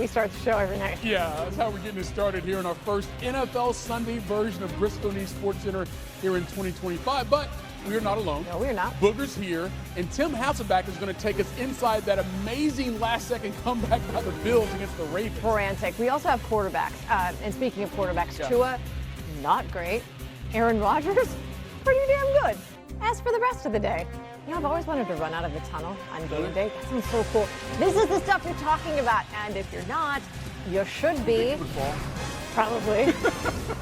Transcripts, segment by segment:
we start the show every night. Yeah, that's how we're getting it started here in our first NFL Sunday version of Bristol News SportsCenter here in 2025. But we are not alone. No, we're not. Booger's here, and Tim Hasselback is going to take us inside that amazing last-second comeback by the Bills against the Ravens. Frantic. We also have quarterbacks. And speaking of quarterbacks, Tua, not great. Aaron Rodgers, pretty damn good. As for the rest of the day, you know, I've always wanted to run out of the tunnel on game day. That sounds so cool. This is the stuff you're talking about, and if you're not, you should be. Probably.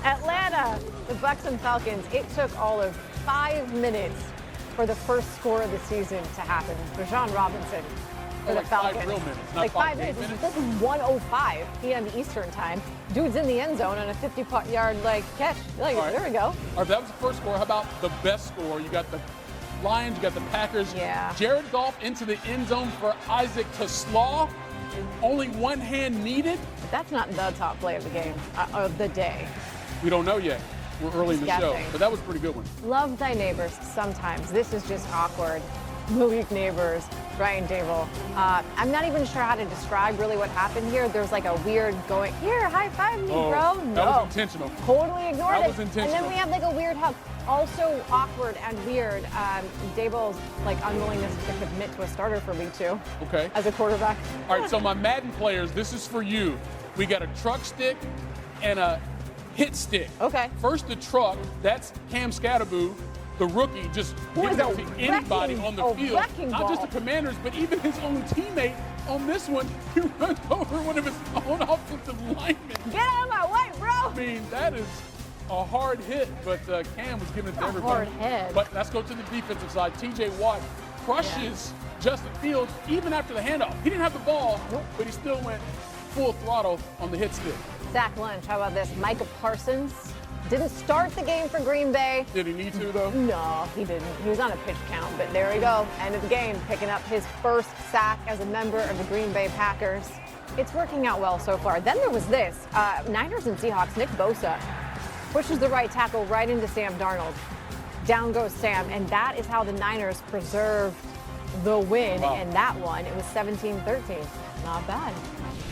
Atlanta, the Bucs and Falcons. It took all of 5 minutes for the first score of the season to happen. Bijan Robinson for the Falcons. 5 real minutes, not like 5 minutes. minutes. This is 1:05 p.m. Eastern time. Dude's in the end zone on a 50-yard catch. Like, right. There we go. All right, that was the first score. How about the best score? You got the Lions, you got the Packers. Yeah. Jared Goff into the end zone for Isaac Taslaw. Only one hand needed. But that's not the top play of the game, of the day. We don't know yet. We're early in the show, Guessing. but that was a pretty good one. Love thy neighbors sometimes. This is just awkward. Malik Neighbors, Brian Dable. I'm not even sure how to describe really what happened here. There's like a weird going, here, high five me, bro. No. That was intentional. Totally ignored it. That was intentional. And then we have like a weird hug. Also awkward and weird. Dable's like unwillingness to commit to a starter for week 2. Okay. As a quarterback. All right, so my Madden players, this is for you. We got a truck stick and a hit stick. Okay. First, the truck, that's Cam Scatterboo, the rookie, just giving it to anybody on the field. Not just the Commanders, but even his own teammate on this one, he runs over one of his own offensive linemen. Get out of my way, bro! I mean, that is a hard hit, but Cam was giving it to everybody. Hard hit. But let's go to the defensive side. T.J. Watt crushes Justin Fields even after the handoff. He didn't have the ball, but he still went full throttle on the hit stick. Zach Lunch, how about this? Micah Parsons didn't start the game for Green Bay. Did he need to, though? No, he didn't. He was on a pitch count, but there we go. End of the game, picking up his first sack as a member of the Green Bay Packers. It's working out well so far. Then there was this. Niners and Seahawks, Nick Bosa pushes the right tackle right into Sam Darnold. Down goes Sam, and that is how the Niners preserved the win in that one. It was 17-13. Not bad.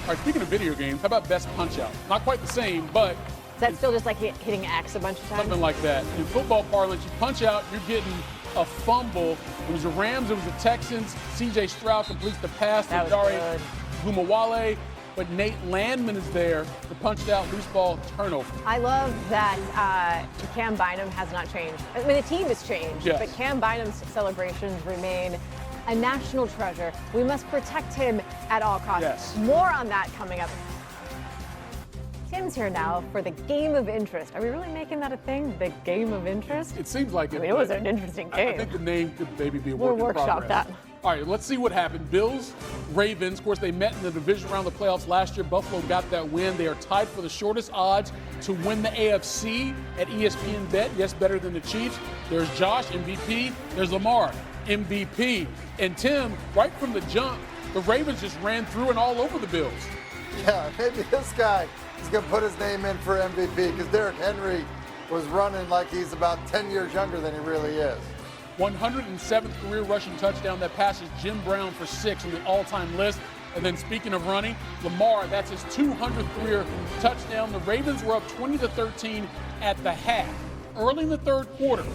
All right, speaking of video games, how about best punch-out? Not quite the same, but Is that still just like hitting X a bunch of times? something like that. In football parlance, you punch out, you're getting a fumble. It was the Rams, it was the Texans. C.J. Stroud completes the pass to Dare Gumawale, but Nate Landman is there to punch it out, loose ball, turnover. I love that Cam Bynum has not changed. I mean, the team has changed, but Cam Bynum's celebrations remain a national treasure. We must protect him at all costs. Yes. More on that coming up. Tim's here now for the game of interest. Are we really making that a thing? The game of interest? It seems like it. I mean, it was an interesting game. I think the name could maybe be a We'll work in workshop progress. that. All right, let's see what happened. Bills, Ravens, of course, they met in the division round of the playoffs last year. Buffalo got that win. They are tied for the shortest odds to win the AFC at ESPN Bet. Yes, better than the Chiefs. There's Josh, MVP. There's Lamar, MVP. And Tim, right from the jump, the Ravens just ran through and all over the Bills. Yeah, maybe this guy is going to put his name in for MVP because Derrick Henry was running like he's about 10 years younger than he really is. 107th career rushing touchdown. That passes Jim Brown for 6 on the all-time list. And then speaking of running, Lamar, that's his 200th career touchdown. The Ravens were up 20-13 at the half. Early in the third quarter,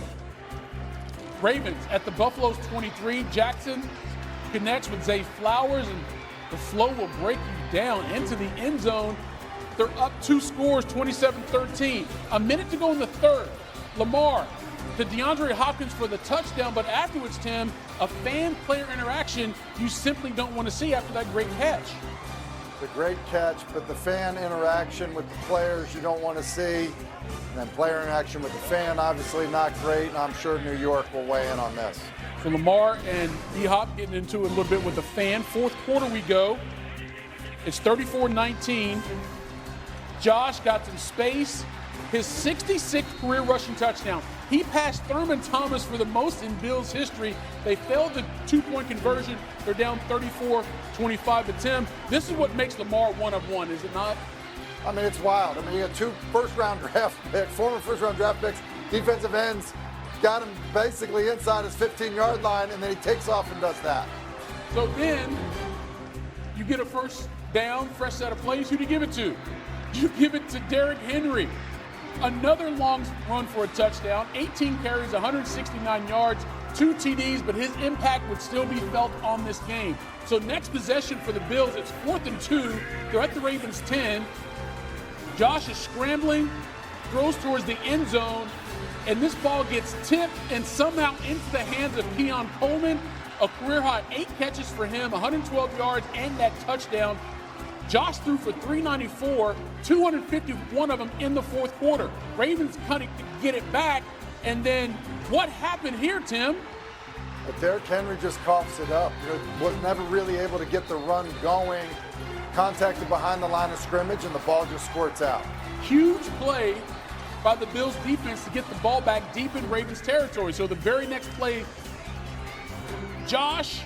Ravens at the Buffalo's 23. Jackson connects with Zay Flowers, and the flow will break you down into the end zone. They're up 2 scores, 27-13. A minute to go in the third. Lamar to DeAndre Hopkins for the touchdown, but afterwards, Tim, a fan-player interaction you simply don't want to see after that great catch. The great catch, but the fan interaction with the players you don't want to see, and then player interaction with the fan, obviously not great, and I'm sure New York will weigh in on this. So Lamar and D-Hop getting into it a little bit with the fan. Fourth quarter we go. It's 34-19. Josh got some space. His 66th career rushing touchdown. He passed Thurman Thomas for the most in Bills history. They failed the 2-point conversion. They're down 34-25. But Tim, this is what makes Lamar one of one, is it not? I mean, it's wild. I mean, you got 2 first-round draft picks, former first-round draft picks, defensive ends, got him basically inside his 15-yard line, and then he takes off and does that. So then you get a first down, fresh set of plays. Who do you give it to? You give it to Derrick Henry. Another long run for a touchdown, 18 carries, 169 yards, 2 TDs, but his impact would still be felt on this game. So next possession for the Bills, it's 4th and 2. They're at the Ravens 10. Josh is scrambling, throws towards the end zone, and this ball gets tipped and somehow into the hands of Keon Coleman. A career-high 8 catches for him, 112 yards, and that touchdown. Josh threw for 394, 251 of them in the fourth quarter. Ravens couldn't get it back, and then what happened here, Tim? But Derrick Henry just coughs it up. Was never really able to get the run going. Contacted behind the line of scrimmage, and the ball just squirts out. Huge play by the Bills defense to get the ball back deep in Ravens territory. So the very next play, Josh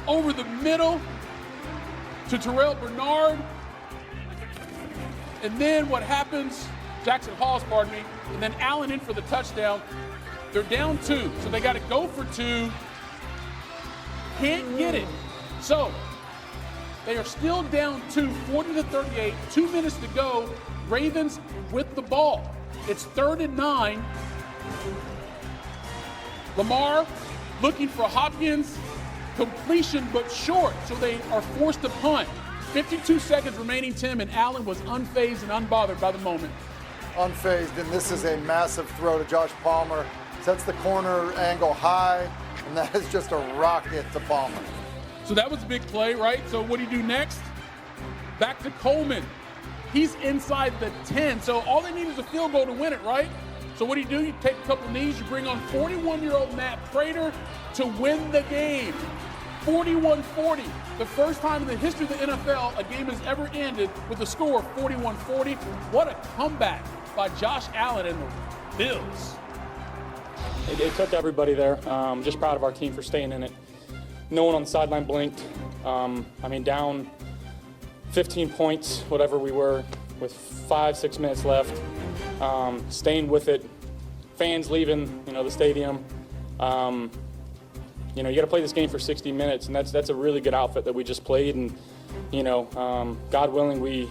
over the middle to Terrell Bernard. And then what happens, Jackson Halls, pardon me, and then Allen in for the touchdown. They're down 2, so they got to go for 2. Can't get it. So they are still down 2, 40-38, 2 minutes to go. Ravens with the ball. It's 3rd and 9. Lamar looking for Hopkins. Completion, but short, so they are forced to punt. 52 seconds remaining, Tim, and Allen was unfazed and unbothered by the moment. Unfazed, and this is a massive throw to Josh Palmer. Sets the corner angle high, and that is just a rocket to Palmer. So that was a big play, right? So what do you do next? Back to Coleman. He's inside the 10, so all they need is a field goal to win it, right? So what do? You take a couple knees, you bring on 41-year-old Matt Prater to win the game. 41-40. The first time in the history of the NFL a game has ever ended with a score of 41-40. What a comeback by Josh Allen and the Bills. It took everybody there. Just proud of our team for staying in it. No one on the sideline blinked. Down 15 points, whatever we were, with 5-6 minutes left. Staying with it. Fans leaving, the stadium. You got to play this game for 60 minutes, and that's a really good outfit that we just played. And God willing, we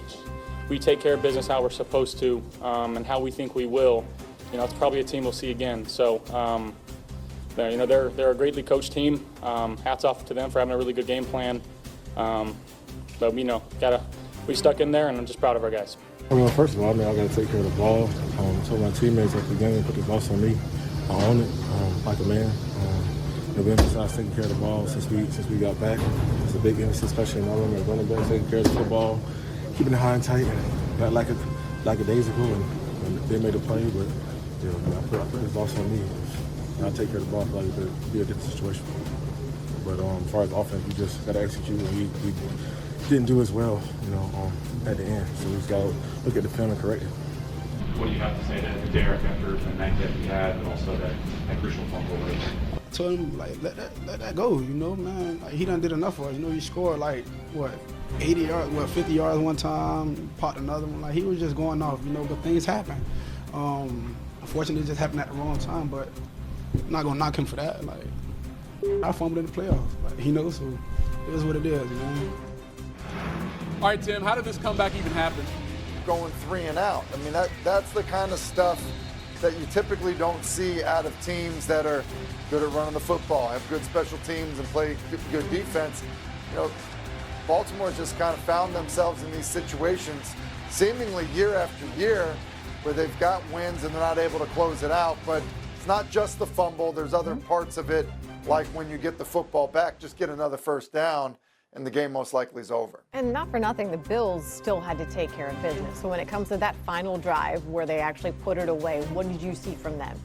take care of business how we're supposed to, and how we think we will. It's probably a team we'll see again. So, they're a greatly coached team. Hats off to them for having a really good game plan. But we stuck in there, and I'm just proud of our guys. First of all, I got to take care of the ball. Told my teammates at the beginning, put the boss on me. I own it like a man. We emphasized taking care of the ball since we got back. It's a big emphasis, especially in our room at running back, taking care of the football, keeping it high and tight. Got like a days ago, and they made a play, but I put the boss on me. I take care of the ball, like it could be a different situation. But as far as offense, we just got to execute, and we didn't do as well, at the end. So we just got to look at the film and correct it. What do you have to say to Derrick after the night that he had, and also that crucial fumble? I told him, let that go, man. He done did enough for us. He scored 80 yards, 50 yards one time, popped another one. He was just going off, but things happen. Unfortunately, it just happened at the wrong time, but I'm not going to knock him for that. I fumbled in the playoffs. He knows, so it is what it is, All right, Tim, how did this comeback even happen? Going 3 and out. That's the kind of stuff that you typically don't see out of teams that are good at running the football, have good special teams, and play good defense. Baltimore just kind of found themselves in these situations seemingly year after year where they've got wins and they're not able to close it out. But it's not just the fumble. There's other parts of it, like when you get the football back, just get another first down, and the game most likely is over. And not for nothing, the Bills still had to take care of business. So when it comes to that final drive where they actually put it away, what did you see from them?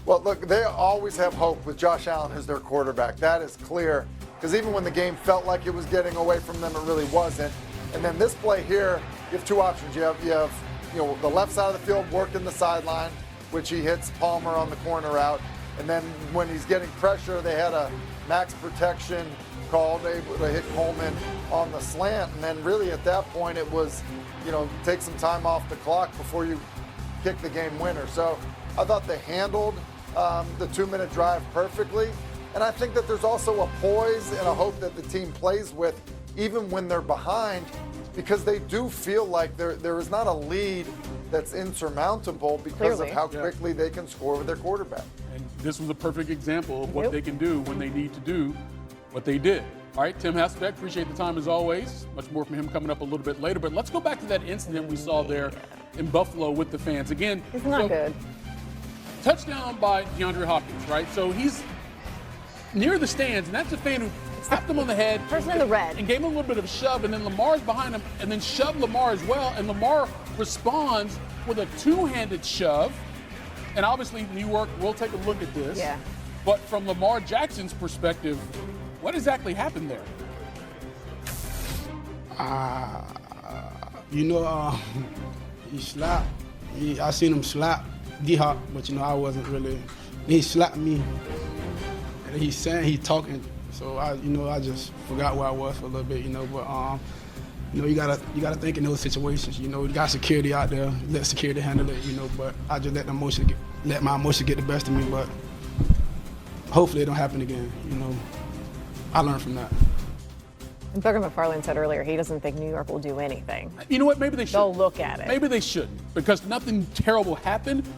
Well, look, they always have hope with Josh Allen as their quarterback. That is clear, because even when the game felt like it was getting away from them, it really wasn't. And then this play here, you have 2 options. You have the left side of the field working the sideline, which he hits Palmer on the corner route. And then when he's getting pressure, they had a max protection called, able to hit Coleman on the slant. And then really at that point, it was, take some time off the clock before you kick the game winner. So I thought they handled the 2-minute drive perfectly. And I think that there's also a poise and a hope that the team plays with even when they're behind, because they do feel like there is not a lead that's insurmountable because of how quickly they can score with their quarterback. And this was a perfect example of what they can do when they need to do what they did. All right, Tim Hasselbeck, appreciate the time as always. Much more from him coming up a little bit later. But let's go back to that incident we saw there in Buffalo with the fans. Again, it's not good. Touchdown by DeAndre Hopkins, right? So he's near the stands, and that's a fan who tapped him on the head. Person in the red. And gave him a little bit of a shove, and then Lamar's behind him, and then shoved Lamar as well. And Lamar responds with a two-handed shove. And obviously, New York will take a look at this. Yeah. But from Lamar Jackson's perspective, what exactly happened there? He slapped. I seen him slap D-Hop, but I wasn't really. He slapped me, and he's saying he's talking. So I just forgot where I was for a little bit, But you gotta think in those situations. You got security out there. Let security handle it, But I just let my emotions get the best of me. But hopefully it don't happen again. I learned from that. And Thurgood McFarlane said earlier he doesn't think New York will do anything. You know what? Maybe they should. They'll look at it. Maybe they shouldn't, because nothing terrible happened.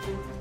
Bye.